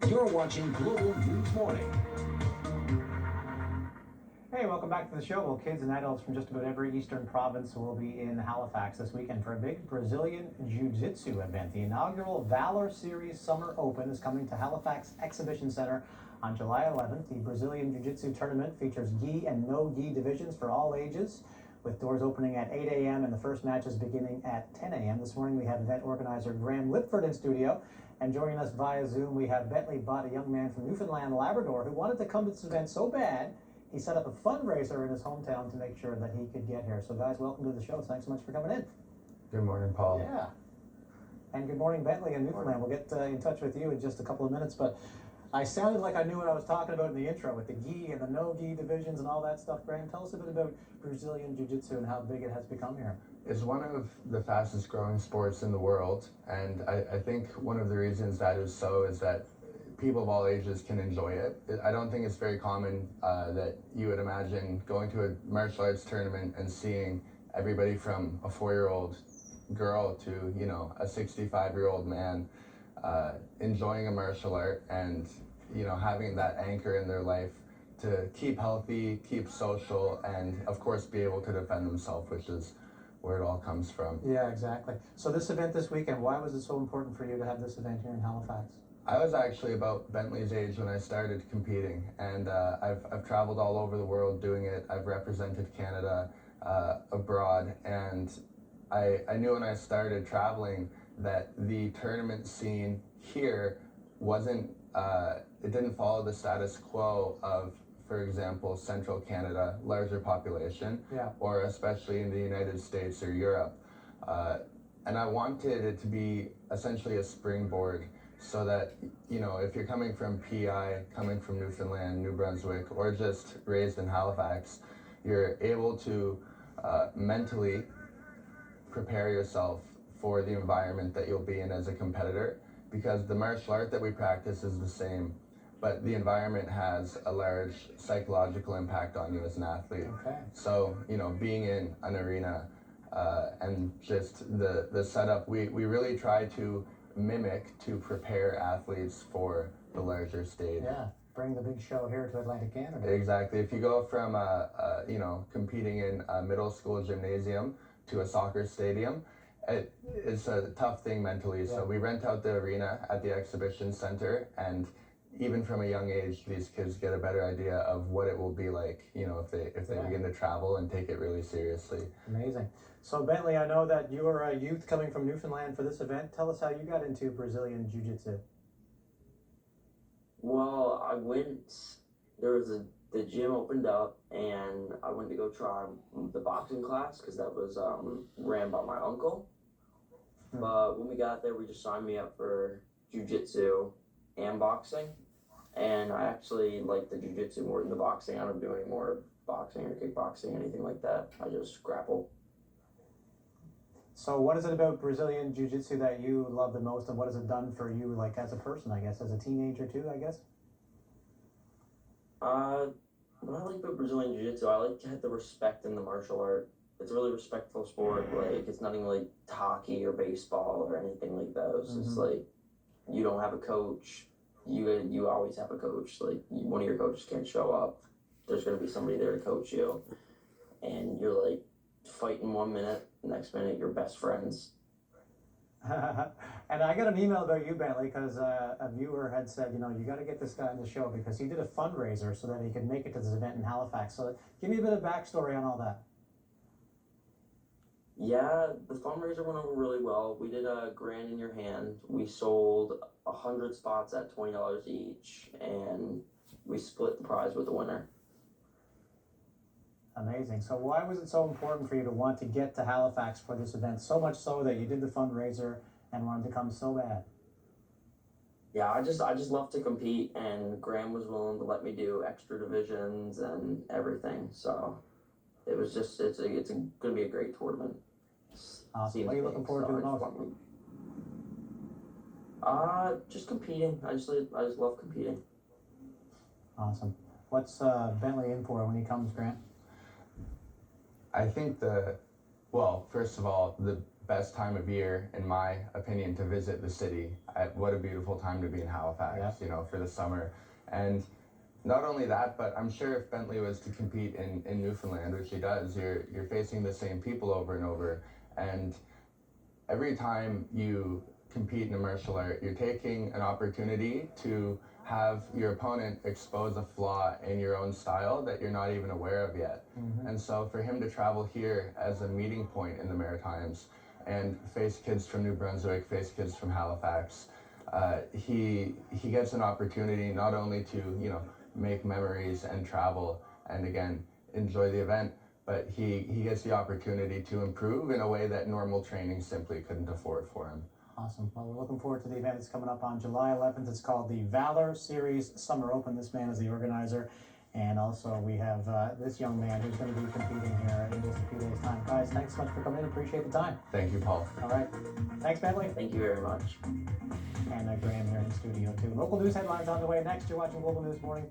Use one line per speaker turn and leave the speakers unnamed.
You're watching Global News Morning.
Hey, welcome back to the show. Well, kids and adults from just about every eastern province will be in Halifax this weekend for a big Brazilian Jiu-Jitsu event. The inaugural Valour Series Summer Open is coming to Halifax Exhibition Center on July 11th. The Brazilian Jiu-Jitsu tournament features gi and no-gi divisions for all ages, with doors opening at 8 a.m. and the first matches beginning at 10 a.m. This morning we have event organizer Graham Lipford in studio, and joining us via Zoom we have Bentley Butt, a young man from Newfoundland, Labrador, who wanted to come to this event so bad he set up a fundraiser in his hometown to make sure that he could get here. So guys, welcome to the show. Thanks so much for coming in.
Good morning, Paul.
Yeah. And good morning, Bentley in Newfoundland. We'll get in touch with you in just a couple of minutes, but I sounded like I knew what I was talking about in the intro with the gi and the no-gi divisions and all that stuff. Graham, tell us a bit about Brazilian Jiu-Jitsu and how big it has become here.
It's one of the fastest growing sports in the world, and I think one of the reasons that is so is that people of all ages can enjoy it. I don't think it's very common that you would imagine going to a martial arts tournament and seeing everybody from a 4-year-old girl to, you know, a 65-year-old man enjoying a martial art and, you know, having that anchor in their life to keep healthy, keep social, and of course be able to defend themselves, which is where it all comes from.
Yeah, exactly. So this event this weekend, why was it so important for you to have this event here in Halifax?
I was actually about Bentley's age when I started competing, and I've traveled all over the world doing it. I've represented Canada abroad, and I knew when I started traveling that the tournament scene here wasn't, it didn't follow the status quo of, for example, Central Canada, larger population,
yeah,
or especially in the United States or Europe. And I wanted it to be essentially a springboard so that, you know, if you're coming from PI, coming from Newfoundland, New Brunswick, or just raised in Halifax, you're able to mentally prepare yourself for the environment that you'll be in as a competitor, because the martial art that we practice is the same, but the environment has a large psychological impact on you as an athlete.
Okay.
So, you know, being in an arena and just the setup, we really try to mimic to prepare athletes for the larger stage.
Yeah, bring the big show here to Atlantic Canada.
Exactly. If you go from you know, competing in a middle school gymnasium to a soccer stadium, it's a tough thing mentally. Yeah. So we rent out the arena at the exhibition center, and even from a young age, these kids get a better idea of what it will be like, you know, if they yeah. begin to travel and take it really seriously.
Amazing. So Bentley, I know that you are a youth coming from Newfoundland for this event. Tell us how you got into Brazilian Jiu-Jitsu.
Well, the gym opened up and I went to go try the boxing class because that was ran by my uncle. But when we got there, we just signed me up for Jiu-Jitsu and boxing. And I actually like the Jiu-Jitsu more than the boxing. I don't do any more boxing or kickboxing, anything like that. I just grapple.
So what is it about Brazilian Jiu-Jitsu that you love the most, and what has it done for you, like as a person, I guess, as a teenager too, I guess?
What I like about Brazilian Jiu-Jitsu, I like to have the respect in the martial art. It's a really respectful sport. Like, it's nothing like hockey or baseball or anything like those. Mm-hmm. It's like, you don't have a coach. You always have a coach. Like, one of your coaches can't show up. There's going to be somebody there to coach you. And you're like fighting 1 minute, next minute you're best friends.
And I got an email about you, Bentley, because a viewer had said, you know, you got to get this guy on the show because he did a fundraiser so that he could make it to this event in Halifax. So give me a bit of backstory on all that.
Yeah, the fundraiser went over really well. We did a grand in your hand. We sold 100 spots at $20 each, and we split the prize with the winner.
Amazing. So why was it so important for you to want to get to Halifax for this event? So much so that you did the fundraiser and wanted to come so bad.
Yeah, I just love to compete, and Graham was willing to let me do extra divisions and everything. So it was just it's going to be a great tournament.
Awesome. What are you looking forward to the most?
Just competing. I just love competing.
Awesome. What's Bentley in for when he comes, Grant?
I think well, first of all, the best time of year, in my opinion, to visit the city. What a beautiful time to be in Halifax, for the summer. And not only that, but I'm sure if Bentley was to compete in Newfoundland, which he does, you're facing the same people over and over. And every time you compete in a martial art, you're taking an opportunity to have your opponent expose a flaw in your own style that you're not even aware of yet. And so for him to travel here as a meeting point in the Maritimes and face kids from New Brunswick, face kids from Halifax, he gets an opportunity not only to, make memories and travel and again, enjoy the event, but he gets the opportunity to improve in a way that normal training simply couldn't afford for him.
Awesome. Well, we're looking forward to the event that's coming up on July 11th. It's called the Valour Series Summer Open. This man is the organizer. And also we have this young man who's going to be competing here in just a few days' time. Guys, thanks so much for coming in. Appreciate the time.
Thank you, Paul.
All right. Thanks, Bentley.
Thank you very much.
And Graham here in the studio, too. Local news headlines on the way next. You're watching Global News Morning.